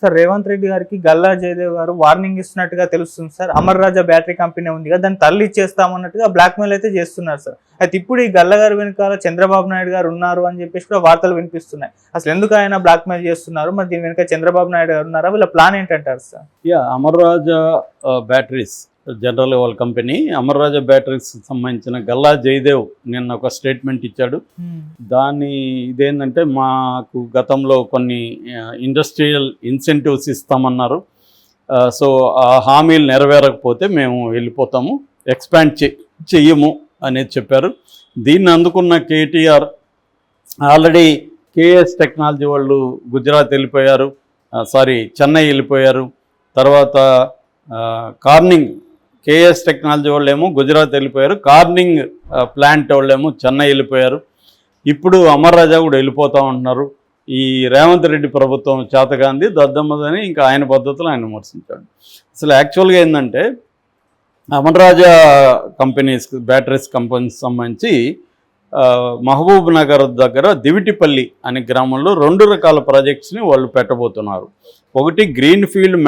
Sir Revanth Reddy గారికి గల్లా జయదేవ్ గారు warning ఇస్తున్నట్టుగా తెలుస్తుంది సార్. అమర్ రాజా బ్యాటరీ కంపెనీ ఉంది కదా, దాన్ని తరలి ఇచ్చేస్తామన్నట్టుగా బ్లాక్మెయిల్ అయితే చేస్తున్నారు సార్. అయితే ఇప్పుడు ఈ గల్లా గారి వెనకాల చంద్రబాబు నాయుడు గారు ఉన్నారు అని చెప్పేసి కూడా వార్తలు వినిపిస్తున్నాయి. అసలు ఎందుకు ఆయన బ్లాక్మెయిల్ చేస్తున్నారు, మరి దీని వెనక చంద్రబాబు నాయుడు గారు ఉన్నారా, వీళ్ళ ప్లాన్ ఏంటంటారు సార్? అమర్ రాజా బ్యాటరీస్ జనరల్ వాళ్ళ కంపెనీ, అమర్ రాజా బ్యాటరీస్ సంబంధించిన గల్లా జయదేవ్ నిన్న ఒక స్టేట్మెంట్ ఇచ్చాడు. ఇదేంటంటే మాకు గతంలో కొన్ని ఇండస్ట్రియల్ ఇన్సెంటివ్స్ ఇస్తామన్నారు, సో ఆ హామీలు నెరవేరకపోతే మేము వెళ్ళిపోతాము, ఎక్స్పాండ్ చెయ్యము అనేది చెప్పారు. దీన్ని అందుకున్న కేటీఆర్ ఆల్రెడీ కేఎస్ టెక్నాలజీ వాళ్ళు గుజరాత్ వెళ్ళిపోయారు, చెన్నై వెళ్ళిపోయారు. తర్వాత కార్నింగ్ కేఎస్ టెక్నాలజీ వాళ్ళేమో గుజరాత్ వెళ్ళిపోయారు, కార్నింగ్ ప్లాంట్ వాళ్ళేమో చెన్నై వెళ్ళిపోయారు. ఇప్పుడు అమర్ రాజా కూడా వెళ్ళిపోతూ ఉంటున్నారు. ఈ రేవంత్ రెడ్డి ప్రభుత్వం చేతగాంది దద్దమ్మదని ఇంకా ఆయన పద్ధతులు ఆయన విమర్శించాడు. అసలు యాక్చువల్గా ఏంటంటే అమర్ రాజా కంపెనీస్ బ్యాటరీస్ కంపెనీస్ సంబంధించి మహబూబ్ నగర్ దగ్గర దివిటిపల్లి అనే గ్రామంలో 2 రకాల ప్రాజెక్ట్స్ని వాళ్ళు పెట్టబోతున్నారు. ఒకటి green field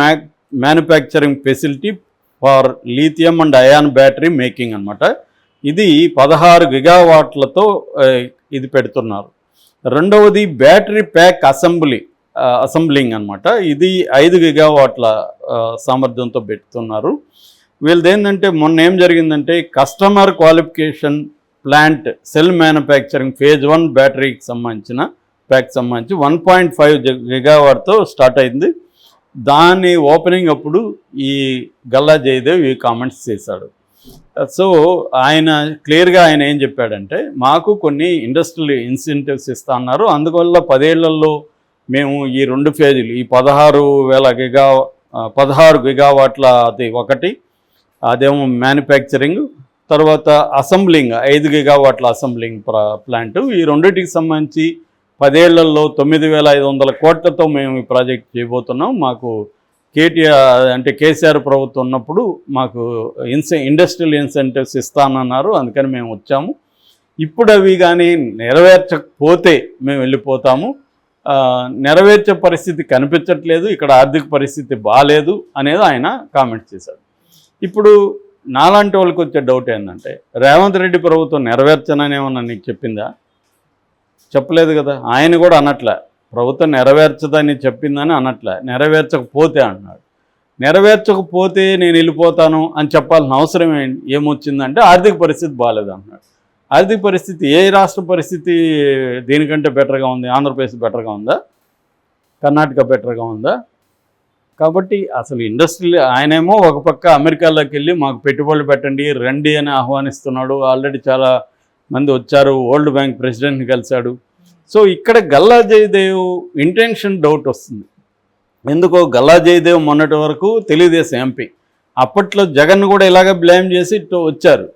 manufacturing facility for lithium and ion battery making అనమాట. ఇది 16 గిగావాట్లతో ఇది పెడుతున్నారు. రెండవది బ్యాటరీ ప్యాక్ అసెంబ్లింగ్ అనమాట. ఇది 5 గిగావాట్ల సామర్థ్యంతో పెడుతున్నారు. వీళ్ళది ఏంటంటే మొన్న ఏం జరిగిందంటే customer qualification plant cell manufacturing phase 1 బ్యాటరీకి సంబంధించి 1.5 గిగావాట్తో స్టార్ట్ అయింది. దాని ఓపెనింగ్ అప్పుడు ఈ గల్లా జయదేవ్ ఈ కామెంట్స్ చేశాడు. సో ఆయన క్లియర్గా ఆయన ఏం చెప్పాడంటే మాకు కొన్ని ఇండస్ట్రియల్ ఇన్సెంటివ్స్ ఇస్తా అన్నారు, అందువల్ల 10 ఏళ్లలో మేము ఈ 2 ఫేజీలు ఈ 16 గిగావాట్ల అది ఒకటి, అదేమో మ్యానుఫ్యాక్చరింగ్, తర్వాత అసెంబ్లింగ్ 5 గిగావాట్ల అసెంబ్లింగ్ ప్లాంటు, ఈ రెండింటికి సంబంధించి 10 ఏళ్లలో 9,500 కోట్లతో మేము ఈ ప్రాజెక్ట్ చేయబోతున్నాం. మాకు కేసీఆర్ ప్రభుత్వం ఉన్నప్పుడు మాకు ఇండస్ట్రియల్ ఇన్సెంటివ్స్ ఇస్తానన్నారు, అందుకని మేము వచ్చాము. ఇప్పుడు అవి కానీ నెరవేర్చకపోతే మేము వెళ్ళిపోతాము, నెరవేర్చే పరిస్థితి కనిపించట్లేదు, ఇక్కడ ఆర్థిక పరిస్థితి బాగాలేదు అనేది ఆయన కామెంట్ చేశాడు. ఇప్పుడు నాలాంటి వాళ్ళకి వచ్చే డౌట్ ఏంటంటే రేవంత్ రెడ్డి ప్రభుత్వం నెరవేర్చనని ఏమన్నా నీకు చెప్పిందా? చెప్పలేదు కదా. ఆయన కూడా అనట్లే ప్రభుత్వం నెరవేర్చదని చెప్పిందని అనట్లే, నెరవేర్చకపోతే అంటున్నాడు. నెరవేర్చకపోతే నేను వెళ్ళిపోతాను అని చెప్పాల్సిన అవసరం ఏమొచ్చిందంటే ఆర్థిక పరిస్థితి బాగాలేదు అంటున్నాడు. ఆర్థిక పరిస్థితి ఏ రాష్ట్ర పరిస్థితి దీనికంటే బెటర్గా ఉంది? ఆంధ్రప్రదేశ్ బెటర్గా ఉందా? కర్ణాటక బెటర్గా ఉందా? కాబట్టి అసలు ఇండస్ట్రీ ఆయనేమో ఒక పక్క అమెరికాలోకి వెళ్ళి మాకు పెట్టుబడులు పెట్టండి రండి అని ఆహ్వానిస్తున్నాడు. ఆల్రెడీ చాలా మంది వచ్చారు, వరల్డ్ బ్యాంక్ ప్రెసిడెంట్ని కలిశాడు. సో ఇక్కడ గల్లా జయదేవ్ ఇంటెన్షన్ డౌట్ వస్తుంది. ఎందుకో గల్లా జయదేవ్ మొన్నటి వరకు తెలుగుదేశం ఎంపీ, అప్పట్లో జగన్ కూడా ఇలాగ బ్లేమ్ చేసి వచ్చారు,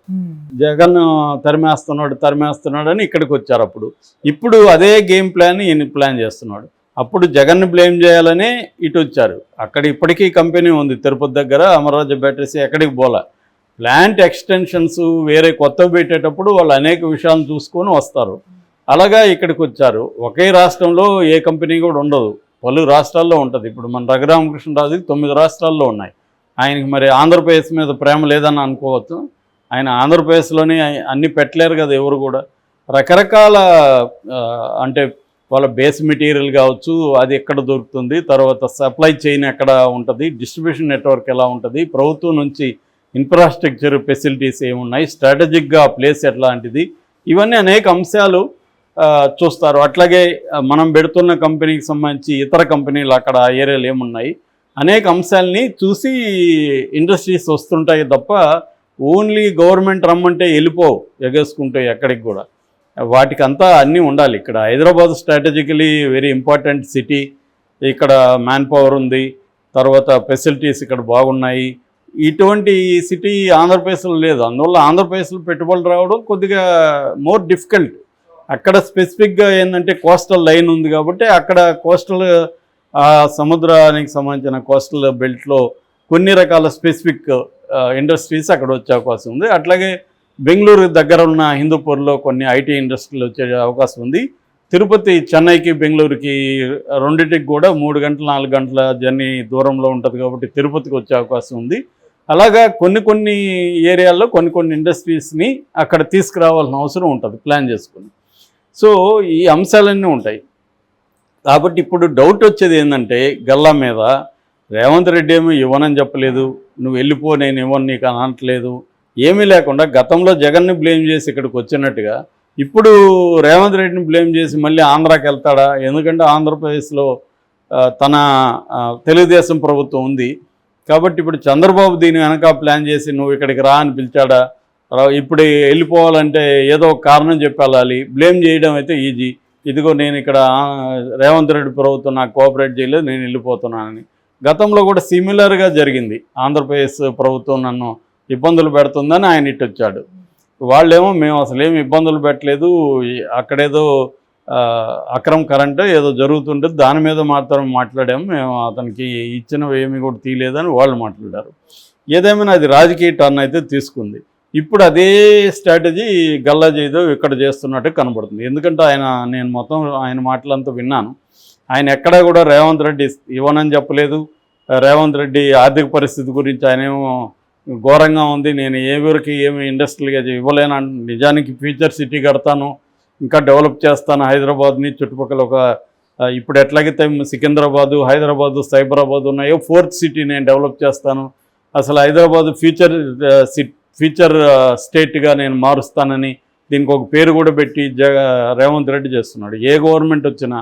జగన్ తరిమేస్తున్నాడు అని ఇక్కడికి వచ్చారు. ఇప్పుడు అదే గేమ్ ప్లాన్ ఈయన ప్లాన్ చేస్తున్నాడు. అప్పుడు జగన్ని బ్లేమ్ చేయాలనే ఇటు వచ్చారు. అక్కడ ఇప్పటికీ కంపెనీ ఉంది తిరుపతి దగ్గర, అమర్రాజా బ్యాటరీస్, ఎక్కడికి పోలా. ప్లాంట్ ఎక్స్టెన్షన్స్ వేరే కొత్తవి పెట్టేటప్పుడు వాళ్ళు అనేక విషయాలను చూసుకొని వస్తారు. అలాగా ఇక్కడికి వచ్చారు. ఒకే రాష్ట్రంలో ఏ కంపెనీ కూడా ఉండదు, పలు రాష్ట్రాల్లో ఉంటుంది. ఇప్పుడు మన రఘురామకృష్ణరాజుకి 9 రాష్ట్రాల్లో ఉన్నాయి. ఆయనకి మరి ఆంధ్రప్రదేశ్ మీద ప్రేమ లేదని అనుకోవచ్చు. ఆయన ఆంధ్రప్రదేశ్లోనే అన్నీ పెట్టలేరు కదా ఎవరు కూడా. రకరకాల అంటే వాళ్ళ బేస్ మెటీరియల్ కావచ్చు, అది ఎక్కడ దొరుకుతుంది, తర్వాత సప్లై చైన్ ఎక్కడ ఉంటుంది, డిస్ట్రిబ్యూషన్ నెట్వర్క్ ఎలా ఉంటుంది, ప్రభుత్వం నుంచి ఇన్ఫ్రాస్ట్రక్చర్ ఫెసిలిటీస్ ఏమున్నాయి, స్ట్రాటజిక్గా ప్లేస్ ఎట్లాంటిది, ఇవన్నీ అనేక అంశాలు చూస్తారు. అట్లాగే మనం పెడుతున్న కంపెనీకి సంబంధించి ఇతర కంపెనీలు అక్కడ ఏరియాలు ఏమున్నాయి, అనేక అంశాలని చూసి ఇండస్ట్రీస్ వస్తుంటాయి తప్ప ఓన్లీ గవర్నమెంట్ రమ్మంటే వెళ్ళిపోవు ఎగేసుకుంటే ఎక్కడికి కూడా. వాటికంతా అన్నీ ఉండాలి. ఇక్కడ Hyderabad strategically very important city, ఇక్కడ మ్యాన్ పవర్ ఉంది, తర్వాత ఫెసిలిటీస్ ఇక్కడ బాగున్నాయి. ఇటువంటి సిటీ ఆంధ్రప్రదేశ్లో లేదు. అందువల్ల ఆంధ్రప్రదేశ్లో పెట్టుబడులు రావడం కొద్దిగా మోర్ డిఫికల్ట్. అక్కడ స్పెసిఫిక్గా ఏంటంటే కోస్టల్ లైన్ ఉంది కాబట్టి అక్కడ కోస్టల్ సముద్రానికి సంబంధించిన కోస్టల్ బెల్ట్లో కొన్ని రకాల స్పెసిఫిక్ ఇండస్ట్రీస్ అక్కడ వచ్చే అవకాశం ఉంది. అట్లాగే బెంగళూరు దగ్గర ఉన్న హిందూపూర్లో కొన్ని ఐటీ ఇండస్ట్రీలు వచ్చే అవకాశం ఉంది. తిరుపతి చెన్నైకి బెంగళూరుకి రెండింటికి కూడా 3 గంటలు 4 గంటల జర్నీ దూరంలో ఉంటుంది కాబట్టి తిరుపతికి వచ్చే అవకాశం ఉంది. అలాగా కొన్ని ఏరియాల్లో కొన్ని ఇండస్ట్రీస్ని అక్కడ తీసుకురావాల్సిన అవసరం ఉంటుంది ప్లాన్ చేసుకుని. సో ఈ అంశాలన్నీ ఉంటాయి. కాబట్టి ఇప్పుడు డౌట్ వచ్చేది ఏంటంటే గల్లా మీద రేవంత్ రెడ్డి ఏమో ఇవ్వనని చెప్పలేదు, నువ్వు వెళ్ళిపో నేను ఇవ్వను నీకు అనట్లేదు, ఏమీ లేకుండా గతంలో జగన్ని బ్లేమ్ చేసి ఇక్కడికి వచ్చినట్టుగా ఇప్పుడు రేవంత్ రెడ్డిని బ్లేమ్ చేసి మళ్ళీ ఆంధ్రాకి వెళ్తాడా? ఎందుకంటే ఆంధ్రప్రదేశ్లో తన తెలుగుదేశం ప్రభుత్వం ఉంది కాబట్టి ఇప్పుడు చంద్రబాబు దీని వెనక ప్లాన్ చేసి నువ్వు ఇక్కడికి రా అని పిలిచాడా? ఇప్పుడు వెళ్ళిపోవాలంటే ఏదో ఒక కారణం చెప్పి వెళ్ళాలి. బ్లేమ్ చేయడం అయితే ఈజీ, ఇదిగో నేను ఇక్కడ రేవంత్ రెడ్డి ప్రభుత్వం నాకు కోఆపరేట్ చేయలేదు నేను వెళ్ళిపోతున్నానని. గతంలో కూడా సిమిలర్గా జరిగింది. ఆంధ్రప్రదేశ్ ప్రభుత్వం నన్ను ఇబ్బందులు పెడుతుందని ఆయన ఇటు వచ్చాడు. వాళ్ళేమో మేము అసలు ఏమి ఇబ్బందులు పెట్టలేదు, అక్కడేదో అక్రమ్ కరెంట్ ఏదో జరుగుతుంటే దాని మీద మాత్రం మాట్లాడాము, మేము అతనికి ఇచ్చినవి ఏమి కూడా తీయలేదని వాళ్ళు మాట్లాడారు. ఏదేమైనా అది రాజకీయ టర్న్ అయితే తీసుకుంది. ఇప్పుడు అదే స్ట్రాటజీ గల్లా జయదేవ్ ఇక్కడ చేస్తున్నట్టు కనబడుతుంది. ఎందుకంటే నేను మొత్తం ఆయన మాటలంతా విన్నాను. ఆయన ఎక్కడా కూడా రేవంత్ రెడ్డి ఇవ్వనని చెప్పలేదు. రేవంత్ రెడ్డి ఆర్థిక పరిస్థితి గురించి ఆయనేమో ఘోరంగా ఉంది, నేను ఎవరికి ఏమి ఇండస్ట్రీగా ఇవ్వలేను, నిజానికి ఫ్యూచర్ సిటీ కడతాను, ఇంకా డెవలప్ చేస్తాను హైదరాబాద్ని, చుట్టుపక్కల ఇప్పుడు ఎట్లాగైతే సికింద్రాబాదు, హైదరాబాదు, సైబరాబాద్ ఉన్నాయో 4th సిటీ నేను డెవలప్ చేస్తాను, అసలు హైదరాబాదు ఫ్యూచర్ స్టేట్గా నేను మారుస్తానని దీనికి ఒక పేరు కూడా పెట్టి రేవంత్ రెడ్డి చేస్తున్నాడు. ఏ గవర్నమెంట్ వచ్చినా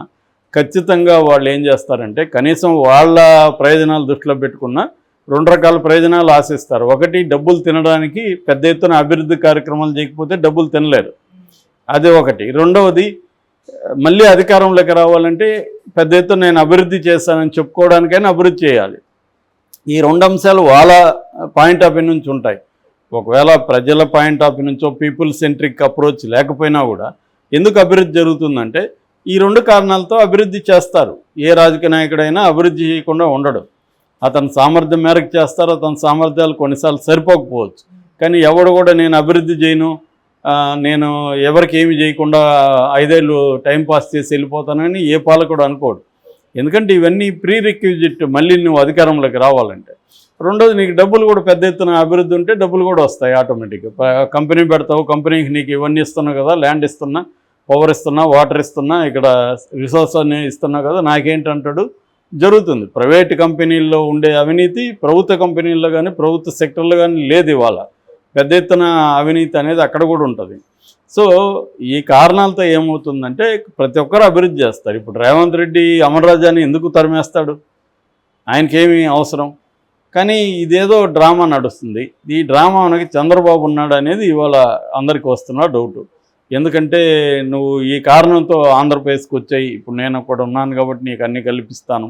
ఖచ్చితంగా వాళ్ళు ఏం చేస్తారంటే కనీసం వాళ్ళ ప్రయోజనాలు దృష్టిలో పెట్టుకున్న 2 రకాల ప్రయోజనాలు ఆశిస్తారు. ఒకటి, డబ్బులు తినడానికి పెద్ద ఎత్తున అభివృద్ధి కార్యక్రమాలు చేయకపోతే డబ్బులు తినలేరు, అదే ఒకటి. రెండవది, మళ్ళీ అధికారంలోకి రావాలంటే పెద్ద ఎత్తున నేను అభివృద్ధి చేస్తానని చెప్పుకోవడానికైనా అభివృద్ధి చేయాలి. ఈ 2 అంశాలు వాళ్ళ పాయింట్ ఆఫ్ వ్యూ నుంచి ఉంటాయి. ఒకవేళ ప్రజల పాయింట్ ఆఫ్ వ్యూ నుంచో పీపుల్ సెంట్రిక్ అప్రోచ్ లేకపోయినా కూడా ఎందుకు అభివృద్ధి జరుగుతుందంటే ఈ 2 కారణాలతో అభివృద్ధి చేస్తారు. ఏ రాజకీయ నాయకుడైనా అభివృద్ధి చేయకుండా ఉండడు. అతని సామర్థ్యం మేరకు చేస్తారు, అతని సామర్థ్యాలు కొన్నిసార్లు సరిపోకపోవచ్చు. కానీ ఎవడు కూడా నేను అభివృద్ధి చేయను, నేను ఎవరికి ఏమి చేయకుండా 5 ఏళ్ళు టైంపాస్ చేసి వెళ్ళిపోతానని ఏ పాలకుడు అనుకోడు. ఎందుకంటే ఇవన్నీ ప్రీ రిక్విజిట్ మళ్ళీ నువ్వు అధికారంలోకి రావాలంటే. రెండోది, నీకు డబ్బులు కూడా పెద్ద ఎత్తున అభివృద్ధి ఉంటే డబ్బులు కూడా వస్తాయి ఆటోమేటిక్గా. కంపెనీ పెడతావు, కంపెనీకి నీకు ఇవన్నీ ఇస్తున్నావు కదా, ల్యాండ్ ఇస్తున్నా, పవర్ ఇస్తున్నా, వాటర్ ఇస్తున్నా, ఇక్కడ రిసోర్స్ అన్ని ఇస్తున్నా కదా, నాకేంటంటాడు, జరుగుతుంది. ప్రైవేట్ కంపెనీల్లో ఉండే అవినీతి ప్రభుత్వ కంపెనీల్లో కానీ ప్రభుత్వ సెక్టర్లో కానీ లేదు. ఇవాళ పెద్ద ఎత్తున అవినీతి అనేది అక్కడ కూడా ఉంటుంది. సో ఈ కారణాలతో ఏమవుతుందంటే ప్రతి ఒక్కరు అభివృద్ధి చేస్తారు. ఇప్పుడు రేవంత్ రెడ్డి అమర్ రాజాని ఎందుకు తరిమేస్తాడు? ఆయనకేమీ అవసరం. కానీ ఇదేదో డ్రామా నడుస్తుంది. ఈ డ్రామా మనకి చంద్రబాబు ఉన్నాడు అనేది ఇవాళ అందరికీ వస్తున్న డౌటు. ఎందుకంటే నువ్వు ఈ కారణంతో ఆంధ్రప్రదేశ్కి వచ్చాయి, ఇప్పుడు నేను కూడా ఉన్నాను కాబట్టి నీకు అన్నీ కల్పిస్తాను,